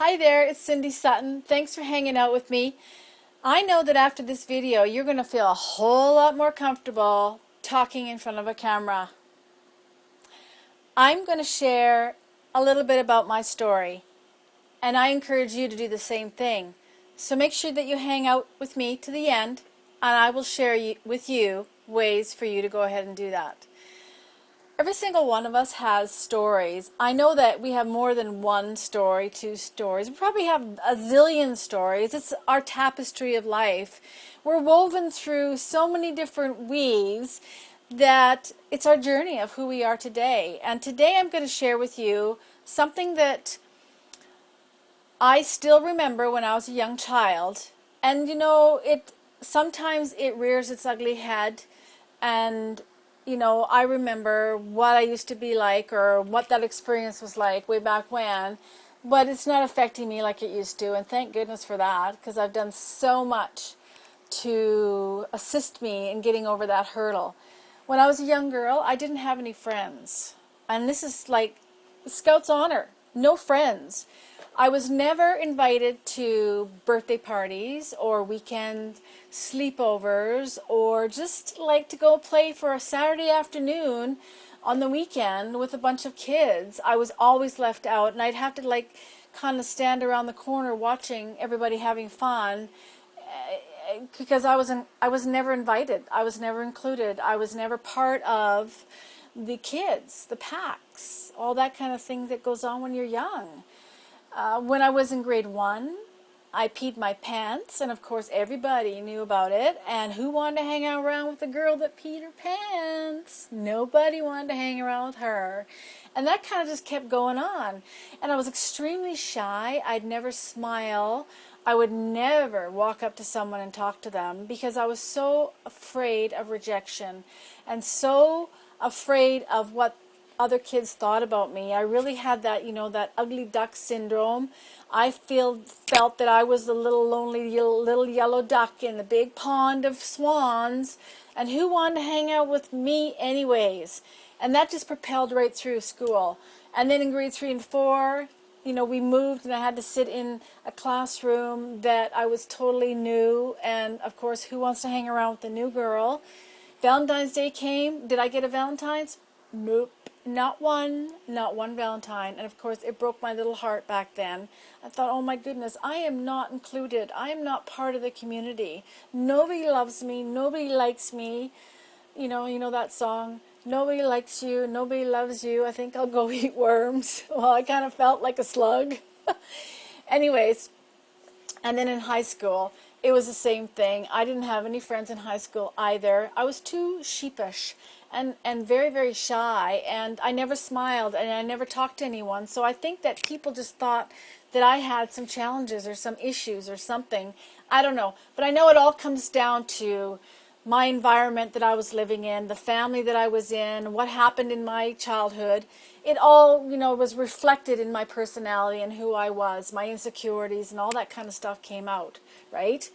Hi there, it's Cindy Sutton. Thanks for hanging out with me. I know that after this video, you're going to feel a whole lot more comfortable talking in front of a camera. I'm going to share a little bit about my story, and I encourage you to do the same thing. So make sure that you hang out with me to the end, and I will share with you ways for you to go ahead and do that. Every single one of us has stories. I know that we have more than one story, two stories. We probably have a zillion stories. It's our tapestry of life. We're woven through so many different weaves that it's our journey of who we are today. And today I'm going to share with you something that I still remember when I was a young child. And sometimes it rears its ugly head, and I remember what I used to be like or what that experience was like way back when, but it's not affecting me like it used to, and thank goodness for that, because I've done so much to assist me in getting over that hurdle. When I was a young girl, I didn't have any friends, and this is like Scout's honor, no friends. I was never invited to birthday parties or weekend sleepovers or just like to go play for a Saturday afternoon on the weekend with a bunch of kids. I was always left out, and I'd have to kind of stand around the corner watching everybody having fun because I was never invited. I was never included. I was never part of the kids, the packs, all that kind of thing that goes on when you're young. When I was in grade 1, I peed my pants, and of course everybody knew about it. And who wanted to hang out around with a girl that peed her pants? Nobody wanted to hang around with her. And that kind of just kept going on. And I was extremely shy. I'd never smile. I would never walk up to someone and talk to them because I was so afraid of rejection and so afraid of what other kids thought about me. I really had that, that ugly duck syndrome. I felt that I was the little lonely little yellow duck in the big pond of swans, and who wanted to hang out with me anyways? And that just propelled right through school. And then in grade 3 and 4, we moved, and I had to sit in a classroom that I was totally new, and of course, who wants to hang around with a new girl? Valentine's Day came. Did I get a Valentine's? Nope. Not one Valentine. And of course, it broke my little heart back then. I thought, oh my goodness, I am not included. I am not part of the community. Nobody loves me. Nobody likes me. You know that song, nobody likes you, nobody loves you. I think I'll go eat worms. Well, I kind of felt like a slug. Anyways, and then in high school, it was the same thing. I didn't have any friends in high school either. I was too sheepish and very, very shy, and I never smiled, and I never talked to anyone. So I think that people just thought that I had some challenges or some issues or something. I don't know. But I know it all comes down to my environment that I was living in, the family that I was in, what happened in my childhood. It all, was reflected in my personality and who I was. My insecurities and all that kind of stuff came out, right?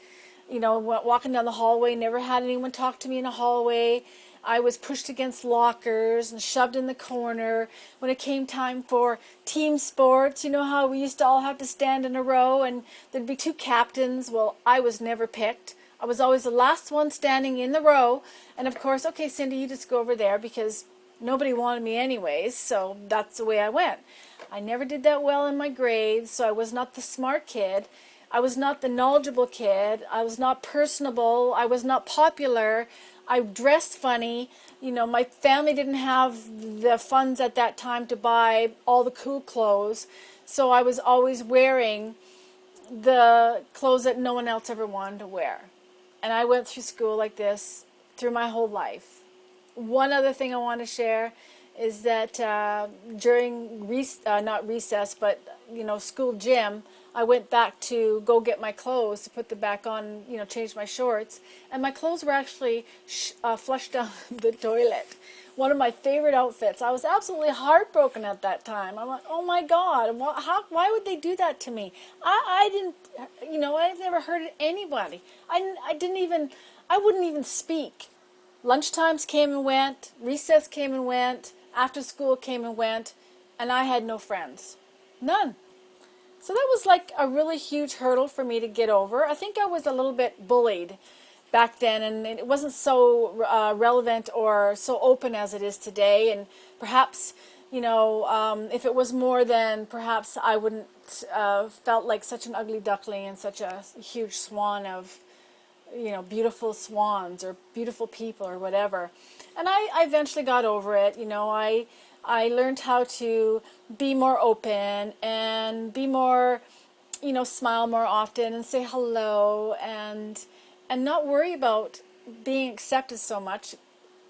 Walking down the hallway, never had anyone talk to me in a hallway. I was pushed against lockers and shoved in the corner. When it came time for team sports, you know how we used to all have to stand in a row and there'd be 2 captains? Well, I was never picked. I was always the last one standing in the row. And of course, okay, Cindy, you just go over there because nobody wanted me anyways, so that's the way I went. I never did that well in my grades, so I was not the smart kid. I was not the knowledgeable kid. I was not personable. I was not popular. I dressed funny. My family didn't have the funds at that time to buy all the cool clothes, so I was always wearing the clothes that no one else ever wanted to wear. And I went through school like this through my whole life. One other thing I want to share is that during not recess, but school gym, I went back to go get my clothes to put them back on, change my shorts, and my clothes were actually flushed down the toilet. One of my favorite outfits. I was absolutely heartbroken at that time. I'm like, oh my God, why would they do that to me? I didn't, I've never hurt anybody. I wouldn't even speak. Lunchtimes came and went, recess came and went, after school came and went, and I had no friends. None. So that was like a really huge hurdle for me to get over. I think I was a little bit bullied back then, and it wasn't so relevant or so open as it is today. And perhaps, if it was more, then perhaps I wouldn't felt like such an ugly duckling and such a huge swan of, beautiful swans or beautiful people or whatever. And I eventually got over it. I learned how to be more open and be more, smile more often and say hello and not worry about being accepted so much.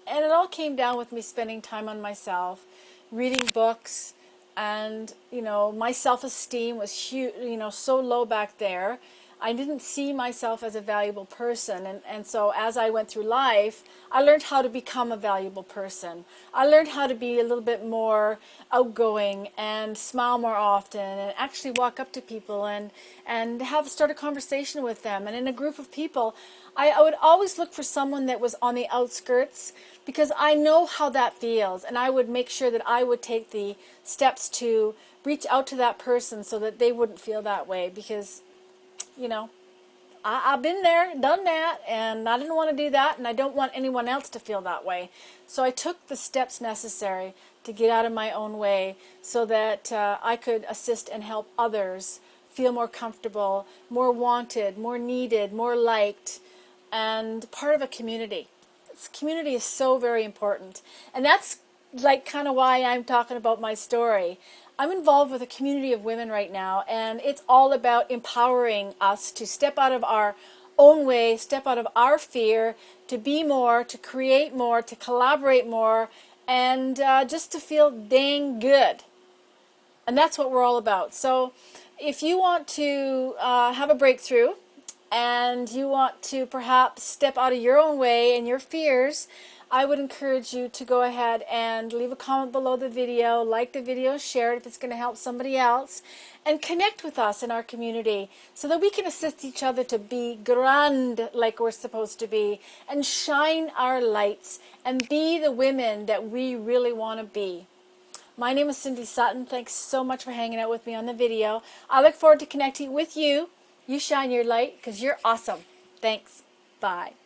And it all came down with me spending time on myself, reading books, and, my self-esteem was huge, so low back there. I didn't see myself as a valuable person. And so as I went through life, I learned how to become a valuable person. I learned how to be a little bit more outgoing and smile more often and actually walk up to people and start a conversation with them. And in a group of people, I would always look for someone that was on the outskirts, because I know how that feels. And I would make sure that I would take the steps to reach out to that person so that they wouldn't feel that way, because I've been there, done that, and I didn't want to do that, and I don't want anyone else to feel that way. So I took the steps necessary to get out of my own way so that I could assist and help others feel more comfortable, more wanted, more needed, more liked, and part of a community. This community is so very important. And that's like kind of why I'm talking about my story. I'm involved with a community of women right now, and it's all about empowering us to step out of our own way, step out of our fear, to be more, to create more, to collaborate more, and just to feel dang good. And that's what we're all about. So if you want to have a breakthrough, and you want to perhaps step out of your own way and your fears, I would encourage you to go ahead and leave a comment below the video, like the video, share it if it's going to help somebody else, and connect with us in our community so that we can assist each other to be grand like we're supposed to be, and shine our lights and be the women that we really want to be. My name is Cindy Sutton. Thanks so much for hanging out with me on the video. I look forward to connecting with you. You shine your light because you're awesome. Thanks. Bye.